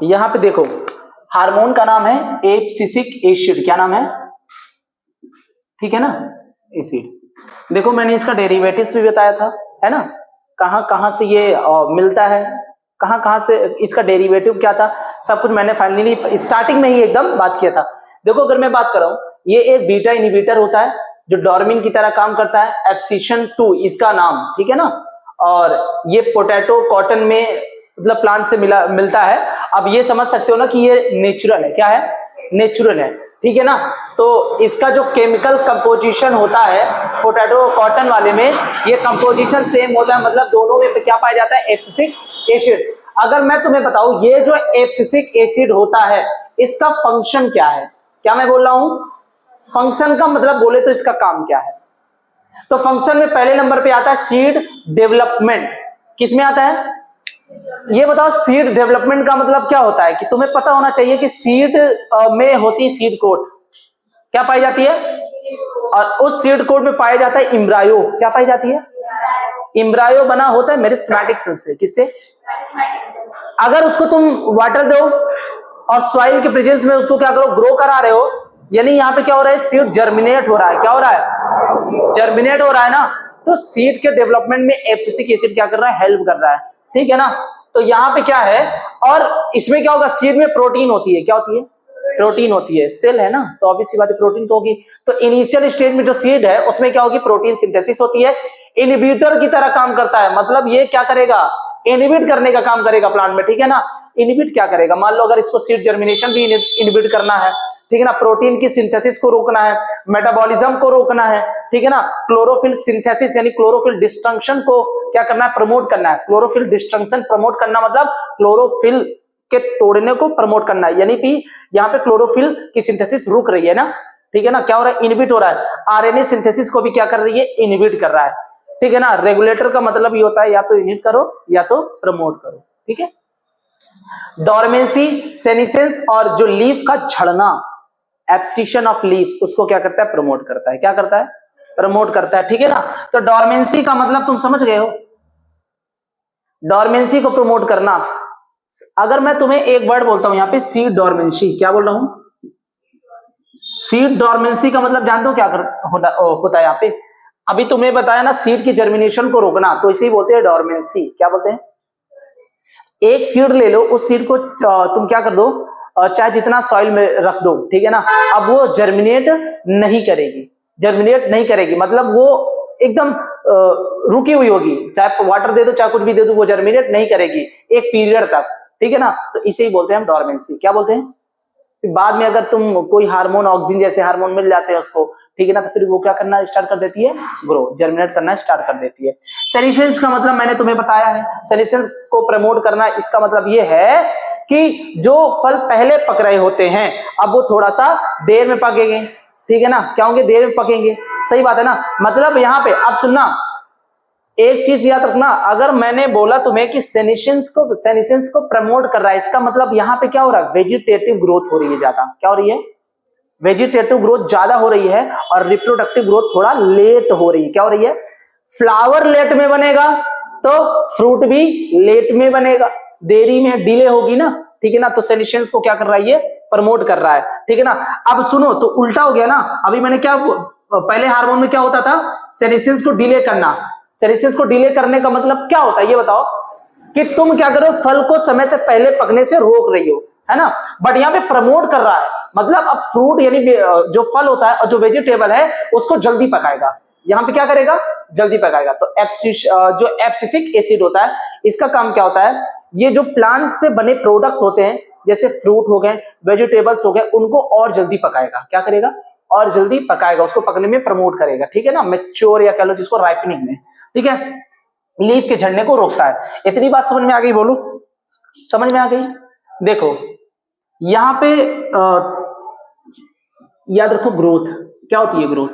यहां पे देखो हार्मोन का नाम है एब्सिसिक एसिड, क्या नाम है, ठीक है ना, एसिड। देखो मैंने इसका डेरिवेटिव्स भी बताया था, है ना, कहां कहां से ये मिलता है, कहां कहां से इसका डेरिवेटिव क्या था, सब कुछ मैंने फाइनली स्टार्टिंग में ही एकदम बात किया था। देखो अगर मैं बात कर रहा हूं, ये एक बीटा इनहिबिटर होता है जो डोर्मिन की तरह काम करता है, एब्सिशन 2 इसका नाम, ठीक है ना, और ये पोटैटो कॉटन में मतलब प्लांट से मिलता है। अब ये समझ सकते हो ना कि ये नेचुरल है, क्या है, नेचुरल है, ठीक है ना। तो इसका जो केमिकल कंपोजिशन होता है पोटैटो कॉटन वाले में, ये कंपोजिशन सेम होता है, मतलब दोनों में क्या पाया जाता है, एब्सिसिक एसिड। अगर मैं तुम्हें बताऊं ये जो एब्सिसिक एसिड होता है इसका फंक्शन क्या है, क्या मैं बोल रहा हूं, फंक्शन का मतलब बोले तो इसका काम क्या है, तो फंक्शन में पहले नंबर पे आता है सीड डेवलपमेंट। किसमें आता है, ये बताओ सीड डेवलपमेंट का मतलब क्या होता है, कि तुम्हें पता होना चाहिए कि सीड में होती है सीड कोट, क्या पाई जाती है, और उस सीड कोट में पाया जाता है इम्ब्रायो, क्या पाई जाती है, इम्ब्रायो बना होता है मेरिस्टेमेटिक सेल से, किससे, अगर उसको तुम वाटर दो और सॉइल के प्रेजेंस में उसको क्या करो, ग्रो करा रहे हो, यानी यहाँ पे क्या हो रहा है, सीड जर्मिनेट हो रहा है, क्या हो रहा है, जर्मिनेट हो रहा है ना, तो सीड के डेवलपमेंट में एब्सिसिक एसिड क्या कर रहा है, हेल्प कर रहा है, ठीक है ना। तो यहाँ पे क्या है, और इसमें क्या होगा, सीड में प्रोटीन होती है, क्या होती है, प्रोटीन होती है, सेल है ना, तो ऑब्वियस सी बात है प्रोटीन तो होगी। तो इनिशियल स्टेज में जो सीड है उसमें क्या होगी, प्रोटीन सिंथेसिस होती है, इनहिबिटर की तरह काम करता है, मतलब ये क्या करेगा, इनहिबिट करने का काम करेगा प्लांट में, ठीक है ना। इनहिबिट क्या करेगा, मान लो अगर इसको सीड जर्मिनेशन भी इनहिबिट करना है, ठीक है ना, प्रोटीन की सिंथेसिस को रोकना है, मेटाबॉलिज्म को रोकना है, ठीक है ना, क्लोरोफिल सिंथेसिस यानी क्लोरोफिल डिस्ट्रक्शन को क्या करना है, प्रमोट करना है, क्लोरोफिल डिस्ट्रक्शन प्रमोट करना मतलब क्लोरोफिल के तोड़ने को प्रमोट करना है, यानी कि यहाँ पे क्लोरोफिल की सिंथेसिस रुक रही है ना, ठीक है ना, क्या हो रहा है, इनहिबिट हो रहा है, आरएनए सिंथेसिस को भी क्या कर रही है, इनहिबिट कर रहा है, ठीक है ना। रेगुलेटर का मतलब ये होता है या तो इनहिबिट करो या तो प्रमोट करो, ठीक है। डोर्मेंसी, सेनिसेंस और जो लीफ का झड़ना, एब्सिशन ऑफ लीफ, उसको क्या करता है, प्रमोट करता है, क्या करता है, प्रमोट करता है, ठीक है ना। तो डोर्मेंसी का मतलब तुम समझ गए हो, डोर्मेंसी को प्रमोट करना। अगर मैं तुम्हें एक वर्ड बोलता हूं यहाँ पे सीड डोर्मेंसी, क्या बोल रहा हूं, सीड डोर्मेंसी का मतलब जानते हो क्या होता है यहाँ पे, अभी तुम्हें बताया ना सीड की जर्मिनेशन को रोकना, तो इसे ही बोलते हैं डोर्मेंसी, क्या बोलते हैं। एक सीड ले लो, उस सीड को तुम क्या कर दो, चाहे जितना सॉइल में रख दो, ठीक है ना, अब वो जर्मिनेट नहीं करेगी, जर्मिनेट नहीं करेगी मतलब वो एकदम रुकी हुई होगी, चाहे वाटर दे दो चाहे कुछ भी दे दो, वो जर्मिनेट नहीं करेगी एक पीरियड तक, ठीक है ना। तो इसे ही बोलते हैं हम डोर्मेंसी, क्या बोलते हैं। फिर बाद में अगर तुम कोई हार्मोन, ऑक्सीजन जैसे हार्मोन मिल जाते हैं उसको, ठीक है ना, तो फिर वो क्या करना स्टार्ट कर देती है, ग्रो, जर्मिनेट करना स्टार्ट कर देती है। सेनिसेंस का मतलब मैंने तुम्हें बताया है, सेनिसेंस को प्रमोट करना, इसका मतलब ये है कि जो फल पहले पक रहे होते हैं अब वो थोड़ा सा देर में पकेंगे, ठीक है ना, क्या होंगे, देर में पकेंगे, सही बात है ना। मतलब यहाँ पे अब सुनना, एक चीज याद रखना, अगर मैंने बोला तुम्हें कि सेनिसेंस को प्रमोट कर रहा है, इसका मतलब यहाँ पे क्या हो रहा है, वेजिटेटिव ग्रोथ हो रही है ज्यादा, क्या हो रही है, वेजिटेटिव ग्रोथ ज्यादा हो रही है, और रिप्रोडक्टिव ग्रोथ थोड़ा लेट हो रही है, क्या हो रही है, फ्लावर लेट में बनेगा तो फ्रूट भी लेट में बनेगा, देरी में डिले होगी ना, ठीक है ना। तो सेनिसेंस को क्या कर रहा है, ये प्रमोट कर रहा है, ठीक है ना। अब सुनो, तो उल्टा हो गया ना, अभी मैंने क्या, पहले हार्मोन में क्या होता था, सेनिसेंस को डिले करना, सेनिसेंस को डिले करने का मतलब क्या होता है ये बताओ, कि तुम क्या करो, फल को समय से पहले पकने से रोक रही हो, है ना, बट यहाँ पे प्रमोट कर रहा है, मतलब अब फ्रूट यानी जो फल होता है और जो वेजिटेबल है उसको जल्दी पकाएगा, यहाँ पे क्या करेगा, जल्दी पकाएगा। तो जो एब्सिसिक एसिड होता है इसका काम क्या होता है, ये जो प्लांट से बने प्रोडक्ट होते हैं जैसे फ्रूट हो गए, वेजिटेबल्स हो गए, उनको और जल्दी पकाएगा, क्या करेगा, और जल्दी पकाएगा, उसको पकने में प्रमोट करेगा, ठीक है ना, मैच्योर या कह लो जिसको राइपनिंग में, ठीक है, लीफ के झड़ने को रोकता है। इतनी बात समझ में आ गई, बोलो समझ में आ गई। देखो यहां पे याद रखो, ग्रोथ क्या होती है, ग्रोथ,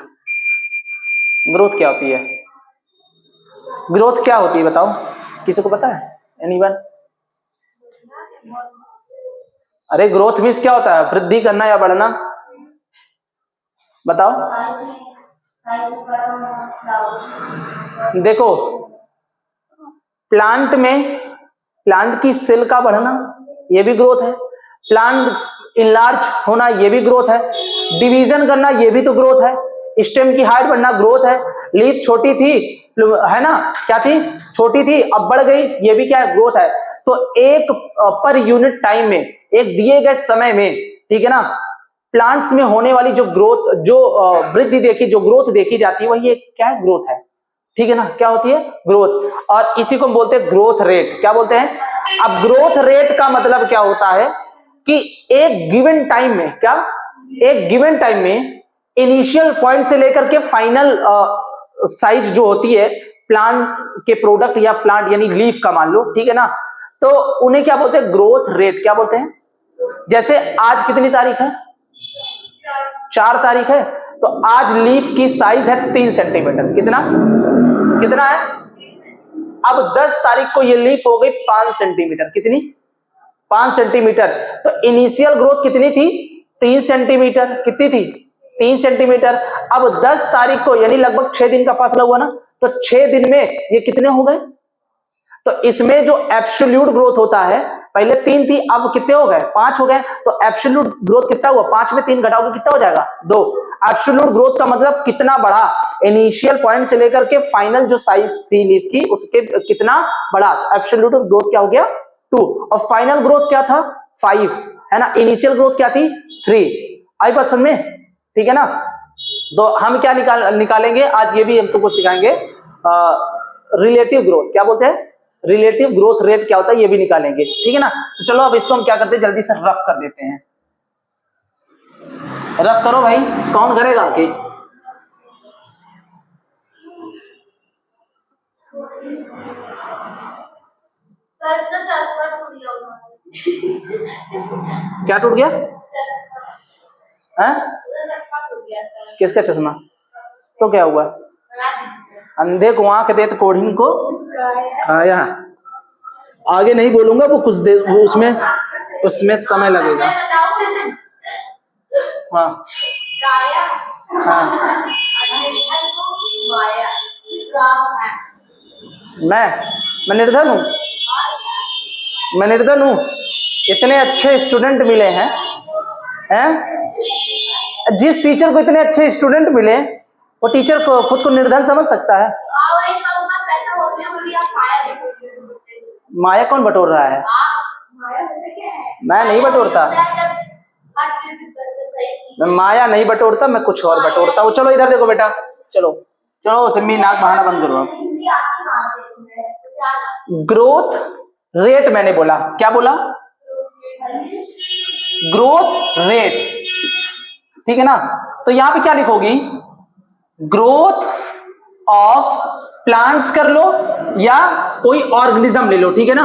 ग्रोथ क्या होती है, ग्रोथ क्या होती है बताओ, किसी को पता है, एनीवन। अरे ग्रोथ मीन्स क्या होता है, वृद्धि करना या बढ़ना, बताओ। देखो प्लांट में, प्लांट की सेल का बढ़ना, ये भी ग्रोथ है। प्लांट इनलार्ज होना ये भी ग्रोथ है। डिवीजन करना ये भी तो ग्रोथ है। स्टेम की हाइट बढ़ना ग्रोथ है। लीफ छोटी थी, है ना, क्या थी, छोटी थी, अब बढ़ गई, ये भी क्या है, ग्रोथ है। तो एक पर यूनिट टाइम में, एक दिए गए समय में, ठीक है ना, प्लांट्स में होने वाली जो ग्रोथ, जो वृद्धि देखी, जो ग्रोथ देखी जाती है, वही एक क्या है, ग्रोथ है। ठीक है ना, क्या होती है, ग्रोथ। और इसी को हम बोलते हैं ग्रोथ रेट। क्या बोलते हैं? अब ग्रोथ रेट का मतलब क्या होता है कि एक गिवन टाइम में, क्या, एक गिवन टाइम में इनिशियल पॉइंट से लेकर के फाइनल साइज जो होती है प्लांट के प्रोडक्ट या प्लांट यानी लीफ का मान लो, ठीक है ना, तो उन्हें क्या बोलते हैं, ग्रोथ रेट। क्या बोलते हैं? जैसे आज कितनी तारीख है, 4 तारीख है, तो आज लीफ की साइज है 3 सेंटीमीटर। कितना कितना है? अब 10 तारीख को ये लीफ हो गई 5 सेंटीमीटर। कितनी? 5 सेंटीमीटर। तो इनिशियल ग्रोथ कितनी थी? 3 सेंटीमीटर। कितनी थी? 3 सेंटीमीटर। अब 10 तारीख को यानी लगभग 6 दिन का फासला हुआ ना, तो 6 दिन में ये कितने हो गए? तो इसमें जो एब्सोल्यूट ग्रोथ होता है, पहले 3 थी, अब कितने हो गए? 5 हो गए। तो एब्सोल्यूट ग्रोथ कितना हुआ? 5 में 3 घटाओगे कितना हो जाएगा? 2। एब्सोल्यूट ग्रोथ का मतलब कितना बढ़ा, इनिशियल पॉइंट से लेकर के फाइनल जो साइज थी लीफ की, उसके कितना बढ़ा। एब्सोल्यूट ग्रोथ क्या हो गया? 2। और फाइनल ग्रोथ क्या था? 5, है ना। इनिशियल ग्रोथ क्या थी? 3। आई बात समझ में? ठीक है ना। तो हम क्या निकालेंगे आज, ये भी हम तुमको सिखाएंगे, रिलेटिव ग्रोथ। क्या बोलते हैं? रिलेटिव ग्रोथ रेट क्या होता है, ये भी निकालेंगे। ठीक है ना। तो चलो अब इसको हम क्या करते हैं, जल्दी से रफ कर देते हैं। रफ करो भाई, कौन करेगा आके? क्या टूट गया? किसका चश्मा? तो क्या हुआ? अंधे को आंख दे तो कोढ़ी को आया। आगे नहीं बोलूंगा, वो कुछ देर वो उसमें समय लगेगा। हाँ हाँ। मैं निर्धन हूँ, मैं निर्धन हूँ। इतने अच्छे स्टूडेंट मिले हैं, जिस टीचर को इतने अच्छे स्टूडेंट मिले, वो टीचर को खुद को निर्धन समझ सकता है? माया कौन बटोर रहा है? मैं नहीं बटोरता, मैं माया नहीं बटोरता, मैं कुछ और बटोरता हूँ। चलो इधर देखो बेटा, चलो चलो सिम्मी, नाक बहाना बंद करो आप। ग्रोथ रेट मैंने बोला, क्या बोला? ग्रोथ रेट, ठीक है ना। तो यहां पे क्या लिखोगी? ग्रोथ ऑफ प्लांट्स कर लो या कोई ऑर्गेनिज्म ले लो, ठीक है ना,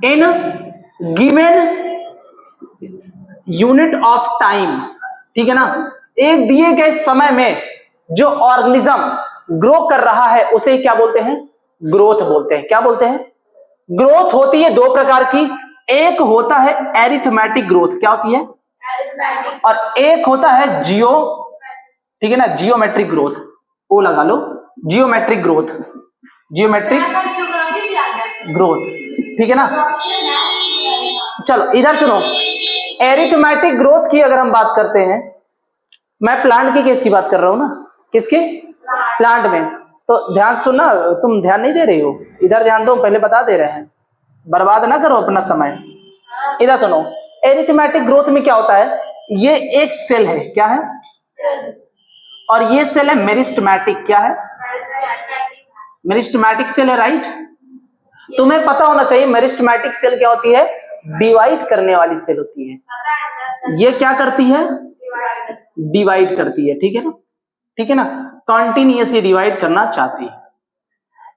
in given unit of time, ठीक है ना। एक दिए गए समय में जो ऑर्गेनिज्म ग्रो कर रहा है उसे क्या बोलते हैं? ग्रोथ बोलते हैं। क्या बोलते हैं? ग्रोथ होती है 2 प्रकार की, एक होता है एरिथमेटिक ग्रोथ। क्या होती है? और एक होता है जियो, ठीक है ना, जियोमेट्रिक ग्रोथ। वो लगा लो, जियोमेट्रिक ग्रोथ, जियोमेट्रिक ग्रोथ, ठीक है ना। चलो इधर सुनो, एरिथमेटिक ग्रोथ की अगर हम बात करते हैं, मैं प्लांट की केस की बात कर रहा हूं ना, किसके? प्लांट में। तो ध्यान सुनना, तुम ध्यान नहीं दे रही हो, इधर ध्यान दो, पहले बता दे रहे हैं, बर्बाद ना करो अपना समय। इधर सुनो, एरिथमेटिक ग्रोथ में क्या होता है, ये एक सेल है, क्या है, और ये सेल है मेरिस्टेमेटिक। क्या है? मेरिस्टेमेटिक सेल है, राइट। तुम्हें पता होना चाहिए मेरिस्टेमेटिक सेल क्या होती है? डिवाइड करने वाली सेल होती है। ये क्या करती है? डिवाइड करती है, ठीक है ना, ठीक है ना, कॉन्टिन्यूसली डिवाइड करना चाहती है।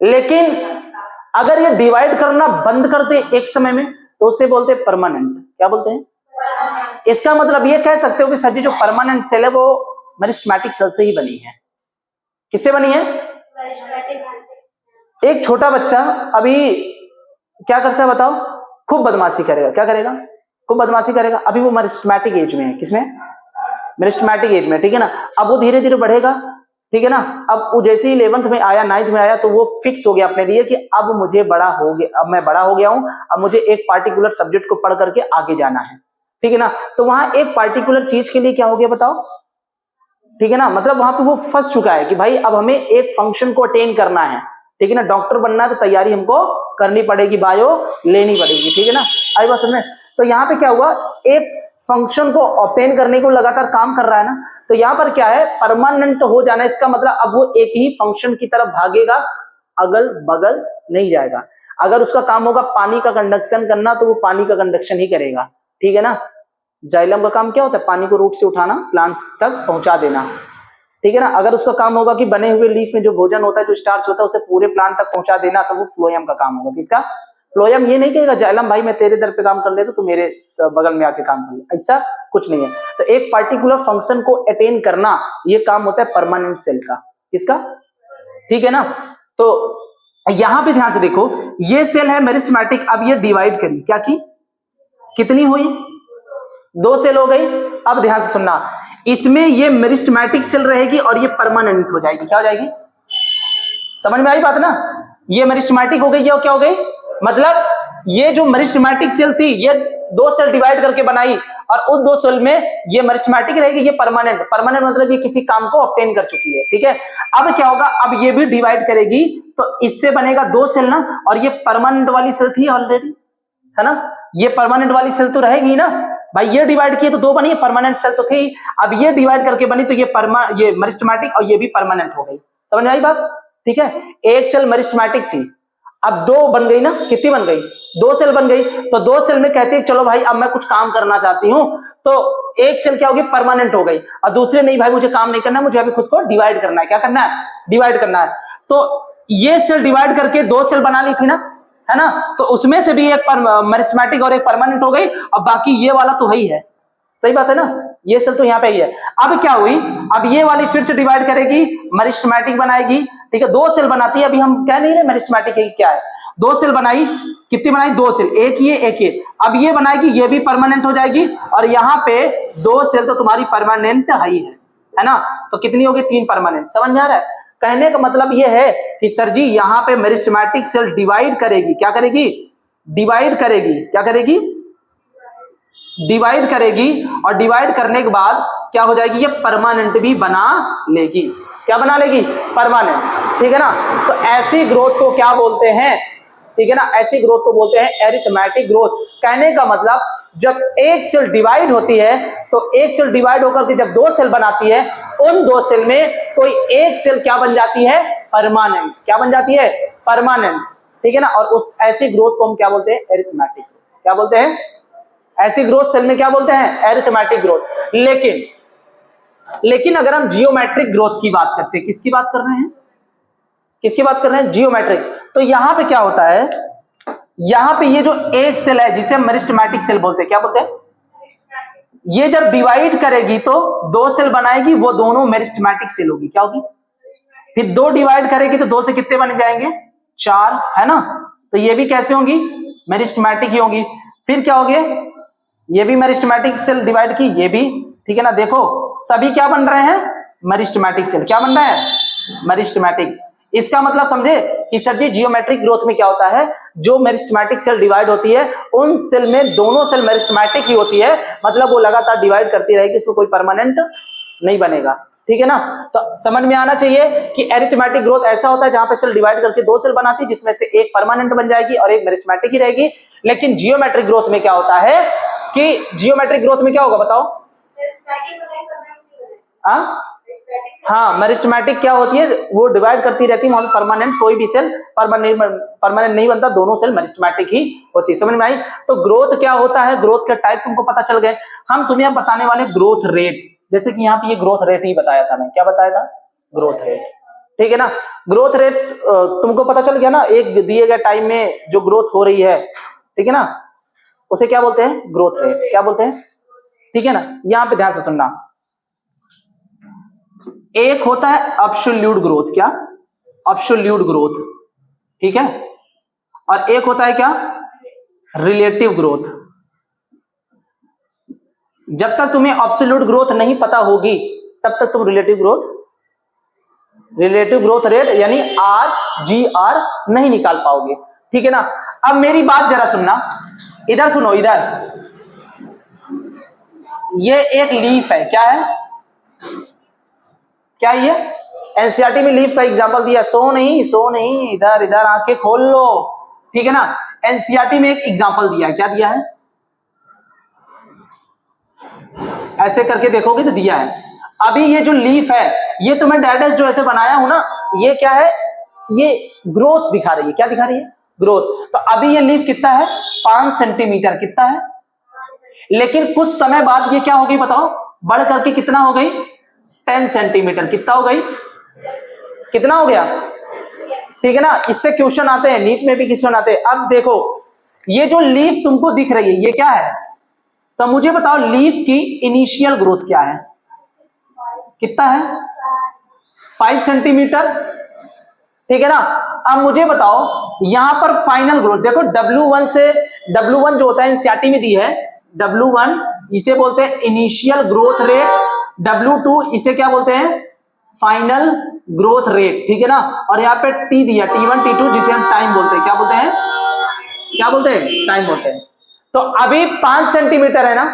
लेकिन अगर ये डिवाइड करना बंद कर दे एक समय में, तो उसे बोलते हैं परमानेंट। क्या बोलते हैं? इसका मतलब ये कह सकते हो कि सर जी जो परमानेंट सेल है वो मेरिस्टेमेटिक सेल से ही बनी है। किससे बनी है? एक छोटा बच्चा अभी क्या करता है बताओ? खूब बदमाशी करेगा। क्या करेगा? खूब बदमाशी करेगा। अभी वो मेरिस्टेमेटिक एज में है। किसमें? मेरिस्टेमेटिक एज में, ठीक है ना। अब वो धीरे धीरे बढ़ेगा, ठीक है ना। अब वो जैसे ही 11th में आया, 9th में आया, तो वो फिक्स हो गया अपने लिए कि अब मुझे बड़ा हो गया, अब मैं बड़ा हो गया हूं, अब मुझे एक पार्टिकुलर सब्जेक्ट को पढ़ करके आगे जाना है, ठीक है ना। तो वहां एक पार्टिकुलर चीज के लिए क्या हो गया बताओ, ठीक है ना, मतलब वहां पे वो फंस चुका है कि भाई अब हमें एक फंक्शन को अटेन करना है, ठीक है ना। डॉक्टर बनना है तो तैयारी हमको करनी पड़ेगी, बायो लेनी पड़ेगी, ठीक है ना। आई बात समझ में। तो यहाँ पे क्या हुआ, एक फंक्शन को ऑब्टेन करने को लगातार काम कर रहा है ना, तो यहाँ पर क्या है, परमानेंट हो जाना, इसका मतलब अब वो एक ही फंक्शन की तरफ भागेगा, अगल बगल नहीं जाएगा। अगर उसका काम होगा पानी का कंडक्शन करना, तो वो पानी का कंडक्शन ही करेगा, ठीक है ना। जाइलम का काम क्या होता है, पानी को रूट से उठाना, प्लांट्स तक पहुंचा देना, ठीक है ना। अगर उसका काम होगा कि बने हुए लीफ में जो भोजन होता है, जो स्टार्च होता है, उसे पूरे प्लांट तक पहुंचा देना, तो वो फ्लोएम का काम होगा। किसका? फ्लोएम ये नहीं कहेगा जाइलम भाई मैं तेरे दर पे काम कर ले, तो तू मेरे बगल में आके काम कर ले, ऐसा कुछ नहीं है। तो एक पार्टिकुलर फंक्शन को अटेन करना, ये काम होता है परमानेंट सेल का। किसका? ठीक है ना। तो यहां पे ध्यान से देखो, ये सेल है मेरिस्टेमेटिक, अब ये डिवाइड करी, क्या की, कितनी हुई, 2 सेल हो गई। अब ध्यान से सुनना, इसमें ये मेरिस्टेमेटिक सेल रहेगी और ये परमानेंट हो जाएगी। क्या हो जाएगी, समझ में आई बात ना। ये मेरिस्टेमेटिक हो गई, ये क्या हो गई, मतलब ये जो मेरिस्टेमेटिक सेल थी, ये 2 सेल डिवाइड करके बनाई, और उस 2 सेल में ये मेरिस्टेमेटिक रहेगी, ये परमानेंट। परमानेंट मतलब ये किसी काम को ऑब्टेन कर चुकी है, ठीक है। अब क्या होगा, अब ये भी डिवाइड करेगी, तो इससे बनेगा 2 सेल ना, और ये परमानेंट वाली सेल थी ऑलरेडी, है ना। ये परमानेंट वाली सेल तो रहेगी ना भाई, ये डिवाइड किए तो 2 बनी, परमानेंट सेल तो थी। अब ये डिवाइड करके बनी, तो ये मेरिस्टेमेटिक और ये भी परमानेंट हो गई। समझ में आई बात, ठीक है। एक सेल मेरिस्टेमेटिक थी, अब 2 बन गई ना, कितनी बन गई, 2 सेल बन गई। तो 2 सेल में कहती है चलो भाई अब मैं कुछ काम करना चाहती हूं, तो एक सेल क्या होगी, परमानेंट हो गई, और दूसरे नहीं भाई मुझे काम नहीं करना, मुझे अभी खुद को डिवाइड करना है। क्या करना है, डिवाइड करना है। तो ये सेल डिवाइड करके 2 सेल बना ली थी ना, है ना। तो उसमें से भी एक मेरिस्टेमेटिक और एक परमानेंट हो गई, अब बाकी ये वाला तो है ही है, सही बात है ना, ये सेल तो यहाँ पे ही है। अब क्या हुई, अब ये वाली फिर से डिवाइड करेगी, मेरिस्टेमेटिक बनाएगी, ठीक है। 2 सेल बनाती है, अभी हम कह नहीं रहे मेरिस्टेमेटिक है क्या है, 2 सेल बनाई, कितनी बनाई, 2 सेल, एक ये एक ये। अब ये बनाएगी, ये भी परमानेंट हो जाएगी, और यहाँ पे 2 सेल तो तुम्हारी परमानेंट है ना। तो कितनी होगी, 3 परमानेंट। समझ में आ रहा है, कहने का मतलब ये है कि सर जी यहाँ पे मेरिस्टेमेटिक सेल डिवाइड करेगी, क्या करेगी, डिवाइड करेगी, क्या करेगी, डिवाइड करेगी, और डिवाइड करने के बाद क्या हो जाएगी, ये परमानेंट भी बना लेगी। क्या बना लेगी, परमानेंट, ठीक है ना। तो ऐसी ग्रोथ को क्या बोलते हैं, ठीक है ना, ऐसी ग्रोथ को बोलते हैं एरिथमेटिक ग्रोथ। कहने का मतलब जब एक सेल डिवाइड होती है, तो एक सेल डिवाइड होकर के जब 2 सेल बनाती है, उन 2 सेल में कोई एक सेल क्या बन जाती है, परमानेंट। क्या बन जाती है, परमानेंट, ठीक है ना। और उस ऐसी ग्रोथ को हम क्या बोलते हैं, एरिथमेटिक। क्या बोलते हैं, ऐसी ग्रोथ सेल में क्या बोलते हैं, एरिथमेटिक ग्रोथ। लेकिन अगर हम जियोमेट्रिक ग्रोथ की बात करते हैं, किसकी बात कर रहे हैं, किसकी बात कर रहे हैं, जियोमेट्रिक। तो यहां पे क्या होता है, यहां पे ये जो एक सेल है जिसे हम मेरिस्टेमेटिक सेल बोलते हैं, क्या बोलते हैं, ये जब डिवाइड करेगी तो 2 सेल बनाएगी, वो दोनों मेरिस्टेमेटिक सेल होगी। क्या होगी, फिर 2 डिवाइड करेगी तो 2 से कितने बन जाएंगे, 4, है ना। तो ये भी कैसे होंगी, मेरिस्टेमेटिक ही होंगी। फिर क्या हो गया, ये भी मेरिस्टेमेटिक सेल डिवाइड की, ये भी, ठीक है ना। देखो सभी क्या बन रहे हैं, मेरिस्टेमेटिक सेल। क्या बन रहे हैं, मेरिस्टेमेटिक। इसका मतलब समझे कि सर जी जियोमेट्रिक ग्रोथ में क्या होता है, जो मेरिस्टेमेटिक सेल डिवाइड होती है, उन सेल में दोनों सेल मेरिस्टेमेटिक ही होती है, मतलब वो लगातार डिवाइड करती रहेगी, इसमें कोई परमानेंट नहीं बनेगा, ठीक है ना। तो समझ में आना चाहिए कि एरिथमेटिक ग्रोथ ऐसा होता है जहां पे सेल डिवाइड करके 2 सेल बनाती है, जिसमें से एक परमानेंट बन जाएगी और एक मेरिस्टेमेटिक ही रहेगी। लेकिन जियोमेट्रिक ग्रोथ में क्या होता है कि जियोमेट्रिक ग्रोथ में क्या होगा बताओ, हाँ मेरिस्टेमेटिक क्या होती है, वो डिवाइड करती रहती है, वहां पे परमानेंट कोई भी सेल परमानेंट नहीं बनता, दोनों सेल मेरिस्टेमेटिक ही होती है। समझ में आई। तो ग्रोथ क्या होता है, ग्रोथ का टाइप तुमको पता चल गए। हम तुम्हें अब बताने वाले ग्रोथ रेट, जैसे कि यहाँ पे ये ग्रोथ रेट ही बताया था, मैं क्या बताया था, ग्रोथ रेट, ठीक है ना। ग्रोथ रेट तुमको पता चल गया ना, एक दिए गए टाइम में जो ग्रोथ हो रही है, ठीक है ना, उसे क्या बोलते हैं, ग्रोथ रेट। क्या बोलते हैं, ठीक है ना। यहां पे ध्यान से सुनना, एक होता है एब्सोल्यूट ग्रोथ, क्या, एब्सोल्यूट ग्रोथ, ठीक है, और एक होता है क्या, रिलेटिव ग्रोथ। जब तक तुम्हें एब्सोल्यूट ग्रोथ नहीं पता होगी, तब तक तुम relative growth relative growth rate यानी RGR नहीं निकाल पाओगे, ठीक है ना। अब मेरी बात जरा सुनना, इधर सुनो, इधर ये एक लीफ है, क्या है, क्या ये एनसीईआरटी में लीफ का एग्जांपल दिया, सो नहीं, इधर इधर आंखें खोल लो, ठीक है ना। एनसीईआरटी में एक एग्जांपल दिया है, क्या दिया है, ऐसे करके देखोगे तो दिया है। अभी ये जो लीफ है ये तो मैं डायरेक्ट जो ऐसे बनाया हूं ना, ये क्या है, ये ग्रोथ दिखा रही है, क्या दिखा रही है, ग्रोथ। तो अभी ये लीफ कितना है, 5 सेंटीमीटर, कितना है, लेकिन कुछ समय बाद ये क्या हो गई बताओ, बढ़ करके कितना हो गई, 10 सेंटीमीटर, कितना हो गई, कितना हो गया, ठीक है ना। इससे क्वेश्चन आते हैं, नीट में भी क्वेश्चन आते हैं। अब देखो ये जो लीफ तुमको दिख रही है ये क्या है, तो मुझे बताओ लीफ की इनिशियल ग्रोथ क्या है, कितना है, 5 सेंटीमीटर, ठीक है ना। अब मुझे बताओ यहां पर फाइनल ग्रोथ देखो, W1 से, W1 जो होता है एनसीईआरटी में दी है, W1 इसे बोलते हैं इनिशियल ग्रोथ रेट, W2 इसे क्या बोलते हैं, फाइनल ग्रोथ रेट, ठीक है ना। और यहाँ पे T दिया, T1 T2 जिसे हम टाइम बोलते हैं, क्या बोलते हैं, क्या बोलते हैं, टाइम बोलते हैं। तो अभी 5 सेंटीमीटर है ना,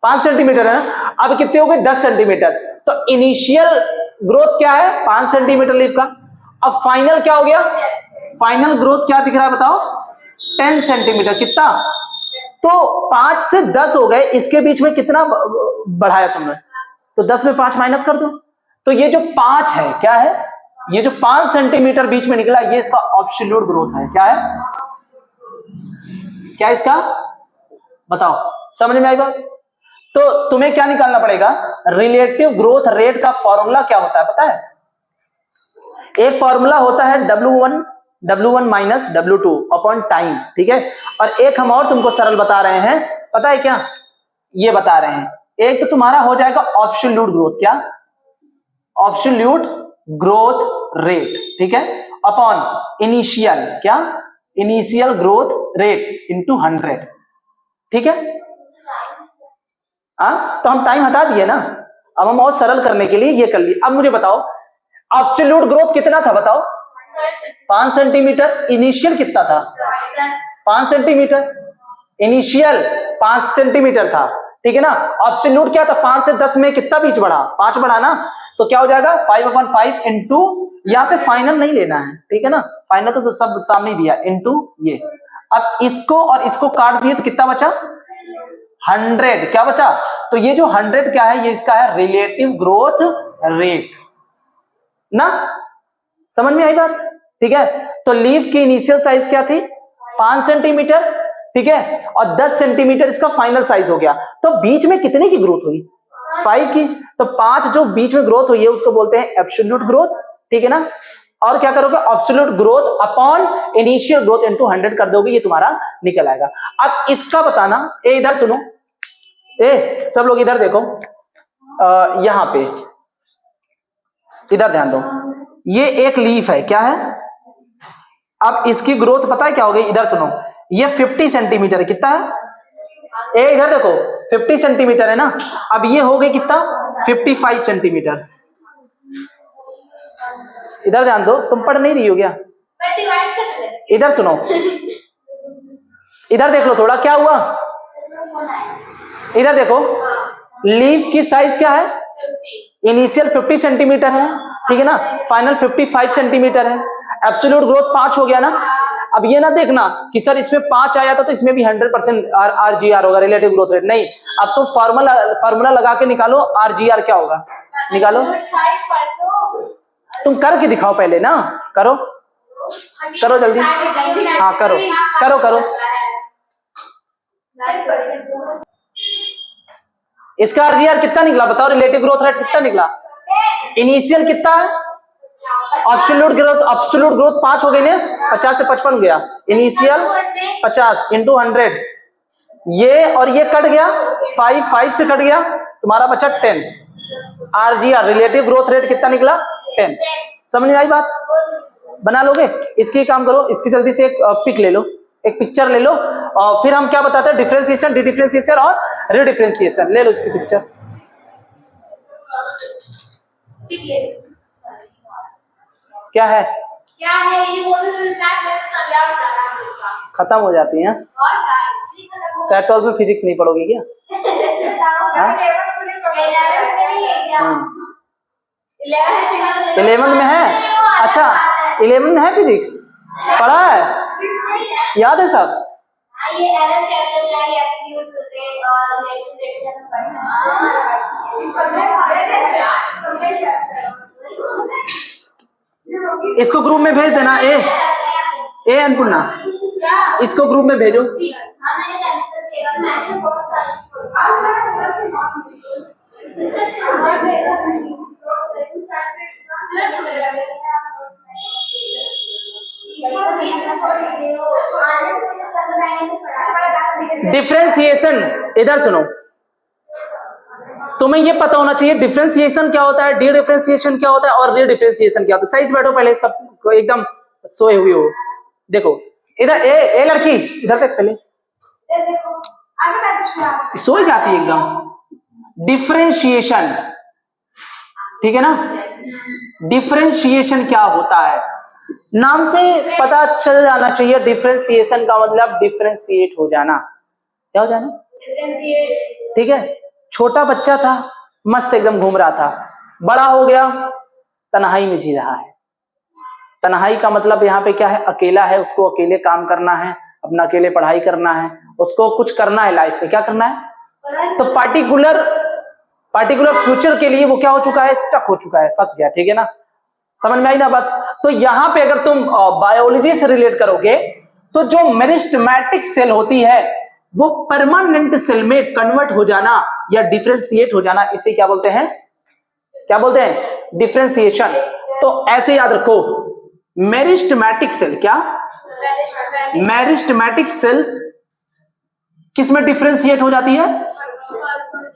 5 सेंटीमीटर है ना, अब कितने हो गए, 10 सेंटीमीटर। तो इनिशियल ग्रोथ क्या है, 5 सेंटीमीटर लीफ का। अब फाइनल क्या हो गया, फाइनल ग्रोथ क्या दिख रहा है बताओ, 10 सेंटीमीटर, कितना, तो 5 से 10 हो गए, इसके बीच में कितना बढ़ाया तुमने, तो 10 में 5 माइनस कर दो। तो ये जो 5 है क्या है, ये जो 5 सेंटीमीटर बीच में निकला ये इसका एब्सोल्यूट ग्रोथ है, क्या है, क्या इसका, बताओ, समझ में आई बात। तो तुम्हें क्या निकालना पड़ेगा, रिलेटिव ग्रोथ रेट का फॉर्मूला क्या होता है पता है, एक फॉर्मूला होता है W1 minus W2 upon time, ठीक है। और एक हम और तुमको सरल बता रहे हैं, पता है क्या, ये बता रहे हैं, एक तो तुम्हारा हो जाएगा एब्सोल्यूट ग्रोथ, क्या, एब्सोल्यूट ग्रोथ रेट, ठीक है, अपॉन इनिशियल, क्या, इनिशियल ग्रोथ रेट इनटू 100, ठीक है। तो हम टाइम हटा दिए ना, अब हम और सरल करने के लिए ये कर लिए। अब मुझे बताओ एब्सोल्यूट ग्रोथ कितना था बताओ, 5 सेंटीमीटर, इनिशियल कितना था, 5 सेंटीमीटर, इनिशियल 5 सेंटीमीटर था, ठीक है ना। एब्सोल्यूट क्या था, 5 से 10 में कितना बीच बढ़ा, 5 बढ़ा ना, तो क्या हो जाएगा 5/5 इंटू, यहाँ पे फाइनल नहीं लेना है, ठीक है ना, फाइनल तो सब सामने दिया, इंटू ये। अब इसको और इसको काट दिए तो कितना बचा, 100, क्या बचा, तो ये जो 100 क्या है, ये इसका है रिलेटिव ग्रोथ रेट ना, समझ में आई बात, ठीक है। तो लीफ की इनिशियल साइज क्या थी, 5 सेंटीमीटर, ठीक है, और 10 सेंटीमीटर इसका फाइनल साइज हो गया। तो बीच में कितने की ग्रोथ हुई, 5 की, तो 5 जो बीच में ग्रोथ हुई है उसको बोलते हैं एब्सोल्यूट ग्रोथ, ठीक है ना। और क्या करोगे, absolute growth upon initial growth into 100 कर दोगे, ये तुम्हारा निकल आएगा। अब इसका बताना, ए इधर सुनो, ए सब लोग इधर देखो, यहां पे इधर ध्यान दो, ये एक लीफ है, क्या है, अब इसकी ग्रोथ पता है क्या हो गई, इधर सुनो, ये 50 सेंटीमीटर है, कितना है, ए इधर देखो 50 सेंटीमीटर है ना, अब ये हो गई कितना, 55 सेंटीमीटर। इधर ध्यान दो, तुम पढ़ नहीं रही हो क्या, इधर सुनो, इधर देख लो थोड़ा क्या हुआ, इधर देखो लीफ की साइज क्या है, इनिशियल 50 सेंटीमीटर है, ठीक है ना, फाइनल 55 सेंटीमीटर है, एब्सोल्यूट ग्रोथ 5 हो गया ना। अब ये ना देखना कि सर इसमें 5 आया था तो इसमें भी 100% RGR होगा, रिलेटिव ग्रोथ रेट, नहीं, अब तो फार्मूला लगा के निकालो RGR क्या होगा, निकालो, तुम करके दिखाओ पहले ना, करो करो जल्दी, हाँ करो करो करो, इसका RGR कितना निकला बताओ, रिलेटिव ग्रोथ रेट कितना निकला, इनिशियल कितना है, एब्सोल्यूट ग्रोथ 5 हो गई ना, 50 से 55 गया, इनिशियल 50 इंटू 100, ये और ये कट गया, 5 से कट गया, तुम्हारा बचा 10, RGR रिलेटिव ग्रोथ रेट कितना निकला, 10। समझ में आई बात, बना लोगे, इसकी काम करो, इसकी जल्दी से एक पिक ले लो, एक पिक्चर ले लो, और फिर हम क्या बताते हैं, डिफरेंशिएशन, डिफरेंशिएशन और रीडिफरेंशिएशन, ले लो इसकी पिक्चर। क्या है ये बोलो तो खत्म हो जाती है। क्या 12th में फिजिक्स नहीं पढ़ोगी क्या? हाँ? 11th में है? अच्छा 11th में है फिजिक्स, पढ़ा है, याद है सब? ये एरर चैप्टर का ही एब्सोल्यूट रेट और रिलेटिव पढ़ना। इसको ग्रुप में भेज देना। ए अन्नपूर्णा, इसको ग्रुप में भेजो। डिफरेंशिएशन, इधर सुनो, तुम्हें ये पता होना चाहिए डिफरेंशिएशन क्या होता है, डी डिफरेंशिएशन क्या होता है और री डिफरेंशिएशन क्या होता है। सही से बैठो पहले, सब एकदम सोए हुए हो। देखो इधर ए लड़की इधर तक पहले, सोई जाती है एकदम। डिफरेंशिएशन, ठीक है ना? डिफरेंशिएशन क्या होता है, नाम से पता चल जाना चाहिए। डिफरेंशिएशन का मतलब डिफरेंशिएट हो जाना। क्या हो जाना? ठीक है। छोटा बच्चा था, मस्त एकदम घूम रहा था, बड़ा हो गया, तन्हाई में जी रहा है। तन्हाई का मतलब यहाँ पे क्या है? अकेला है, उसको अकेले काम करना है, अपना अकेले पढ़ाई करना है, उसको कुछ करना है लाइफ में। क्या करना है? तो पार्टिकुलर फ्यूचर के लिए वो क्या हो चुका है? स्टक हो चुका है, फंस गया। ठीक है ना? समझ में आई ना बात? तो यहाँ पे अगर तुम बायोलॉजी से रिलेट करोगे तो जो मेरिस्टेमेटिक सेल होती है वो परमानेंट सेल में कन्वर्ट हो जाना या डिफरेंशिएट हो जाना, इसे क्या बोलते हैं? क्या बोलते हैं? डिफरेंशिएशन। तो ऐसे याद रखो, मेरिस्टेमेटिक सेल, क्या मेरिस्टेमेटिक सेल्स किसमें डिफरेंशिएट हो जाती है?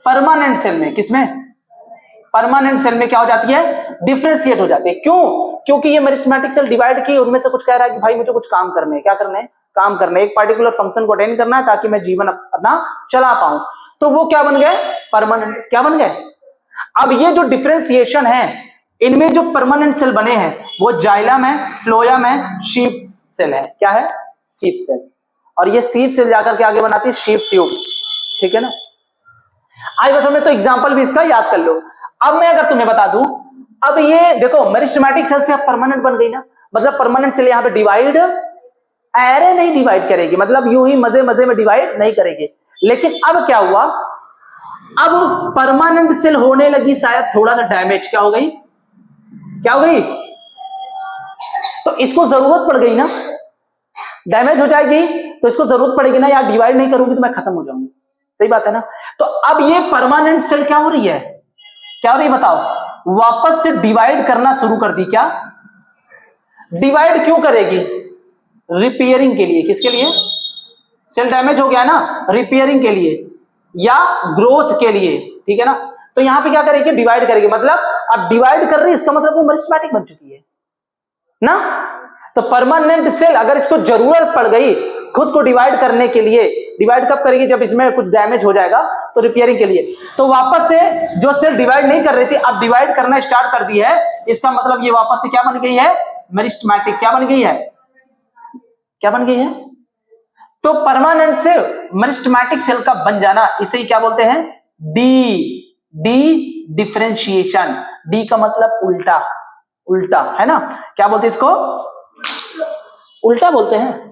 परमानेंट सेल में। किसमें? परमानेंट सेल में क्या हो जाती है? डिफरेंशिएट हो जाती है। क्यों? क्योंकि ये मेरिस्टेमेटिक सेल डिवाइड की, उनमें से कुछ कह रहा है कि भाई मुझे कुछ काम करने हैं। क्या करने हैं? काम करने, एक पार्टिकुलर फंक्शन को अटेंड करना है ताकि मैं जीवन अपना चला पाऊं। तो वो क्या बन गए? परमानेंट। क्या बन गए? अब ये जो डिफरेंशिएशन है, इनमें जो परमानेंट सेल बने हैं वो जाइलम है, फ्लोएम है, शीफ सेल है। क्या है? शीफ सेल। और ये शीफ सेल जाकर के आगे बनाती है शीफ ट्यूब। ठीक है ना? आई बस हमें तो एग्जांपल भी इसका याद कर लो। अब मैं अगर तुम्हें बता दूं, अब ये देखो मेरिस्टेमेटिक सेल से अब परमानेंट बन गई ना, मतलब परमानेंट सेल यहां पे डिवाइड ऐरे नहीं डिवाइड करेगी, मतलब यूं ही मजे मजे में डिवाइड नहीं करेगी। लेकिन अब क्या हुआ? अब परमानेंट सेल होने लगी शायद थोड़ा सा डैमेज। क्या हो गई? क्या हो गई? तो इसको जरूरत पड़ गई ना, डैमेज हो जाएगी तो इसको जरूरत पड़ेगी ना, यार डिवाइड नहीं करूंगी तो मैं खत्म हो जाऊंगी। सही बात है ना? तो अब ये परमानेंट सेल क्या हो रही है? क्या हो रही है बताओ? वापस से डिवाइड करना शुरू कर दी। क्या डिवाइड क्यों करेगी? रिपेयरिंग के लिए। किसके लिए? सेल डैमेज हो गया ना, रिपेयरिंग के लिए या ग्रोथ के लिए। ठीक है ना? तो यहां पे क्या करेगी? डिवाइड करेगी। मतलब अब डिवाइड कर रही है, इसका मतलब वो मेरिस्टेमेटिक बन चुकी है ना। तो परमानेंट सेल अगर इसको जरूरत पड़ गई खुद को डिवाइड करने के लिए, डिवाइड कब करेगी? जब इसमें कुछ डैमेज हो जाएगा, तो रिपेयरिंग के लिए। तो वापस से जो सेल डिवाइड नहीं कर रही थी अब डिवाइड करना स्टार्ट कर दी है, इसका मतलब ये वापस से क्या बन गई है? मेरिस्टेमेटिक। क्या बन गई है? क्या बन गई है? तो परमानेंट से मेरिस्टेमेटिक सेल का बन जाना, इसे ही क्या बोलते हैं? D differentiation. डी का मतलब उल्टा, उल्टा है ना? क्या बोलते हैं इसको? उल्टा बोलते हैं।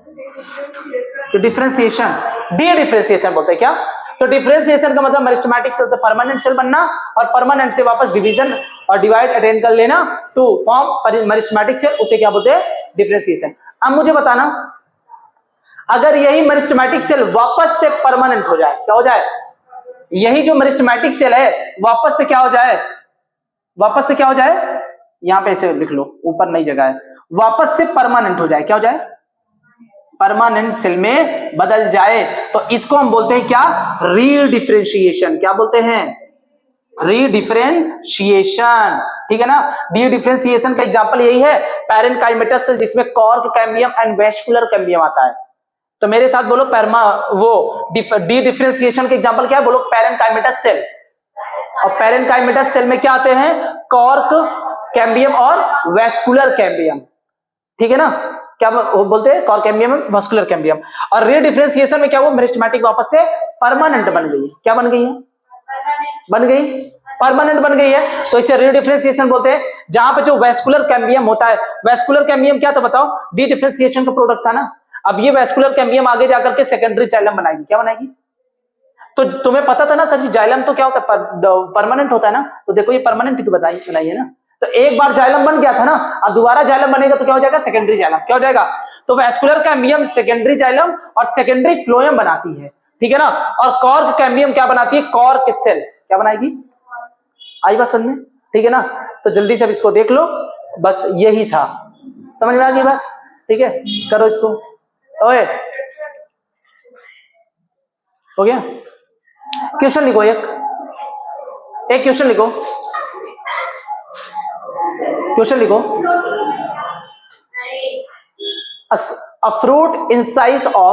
तो डिफरेंशिएशन, डी डिफरेंशिएशन बोलते हैं। क्या? तो डिफरेंशिएशन का मतलब मेरिस्टेमेटिक सेल से परमानेंट सेल बनना और परमानेंट से वापस डिवीजन और डिवाइड अटेंड कर लेना टू फॉर्म मेरिस्टेमेटिक सेल, उसे क्या बोलते हैं? डिफरेंशिएशन। अब मुझे बताना, अगर यही मेरिस्टेमेटिक सेल वापस से परमानेंट हो जाए, क्या हो जाए? यही जो मेरिस्टेमेटिक सेल है वापस से क्या हो जाए? वापस से क्या हो जाए? यहां पे इसे लिख लो, ऊपर नई जगह है। वापस से परमानेंट हो जाए। क्या हो जाए? परमानेंट सेल में बदल जाए, तो इसको हम बोलते हैं क्या? रीडिफरेंशिएशन। क्या बोलते हैं? रीडिफरेंशिएशन। ठीक है ना? डी डिफरेंशिएशन का एग्जांपल यही है, पैरेनकाइमेटस सेल जिसमें cork cambium and vascular cambium आता है। तो मेरे साथ बोलो डी डिफरेंशिएशन के एग्जांपल क्या है? बोलो पैरेनकाइमेटस सेल। और पैरेनकाइमेटस सेल में क्या आते हैं? कॉर्क कैम्बियम और वेस्कुलर कैम्बियम, ठीक है ना, क्या बोलते हैं, कॉर कैम्बियम, वेस्कुलर कैम्बियम। और रे डिफरेंशिएशन में क्या हुआ, मेरिस्टेमेटिक वापस से परमानेंट बन गई है। क्या बन गई है, बन गई, परमानेंट बन गई है। तो इसे रे डिफरेंशिएशन बोलते हैं। जहां पे जो वेस्कुलर कैम्बियम होता है, वेस्कुलर कैम्बियम क्या था बताओ, डी डिफरेंशिएशन का प्रोडक्ट था ना। अब ये वेस्कुलर कैम्बियम आगे जाकर के सेकेंडरी जाइलम बनाएगी। क्या बनाएगी, तो तुम्हें पता था ना सर जी, जाइलम तो क्या होता है, परमानेंट होता है ना। तो देखो ये परमानेंट ही तो बनाई है ना। तो एक बार जाइलम बन गया था ना, अब दोबारा जाइलम बनेगा तो क्या हो जाएगा, सेकेंडरी जाइलम। क्या हो जाएगा, तो वेस्कुलर कैम्बियम सेकेंडरी जाइलम और सेकेंडरी फ्लोएम बनाती है, ठीक है ना। और कॉर्क कैम्बियम क्या बनाती है, कॉर्क सेल क्या बनाएगी। आई बात समझ में, ठीक है ना। तो जल्दी से अब इसको देख लो, बस यही था, समझ में आ गई बात, ठीक है। करो इसको, ओए हो गया। क्वेश्चन लिखो, एक क्वेश्चन लिखो, क्वेश्चन लिखो। A fruit in size of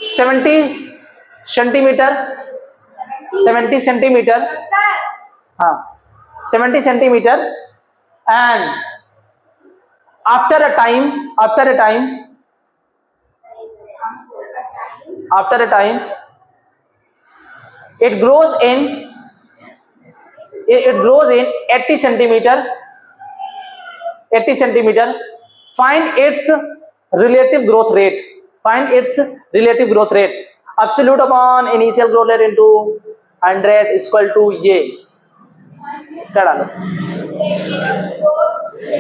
70 centimetre, 70 centimetre, हाँ 70 centimetre, and after a time it grows in 80 centimeter. Find its relative growth rate. Absolute upon initial growth rate into 100 is equal to ये क्या डालो,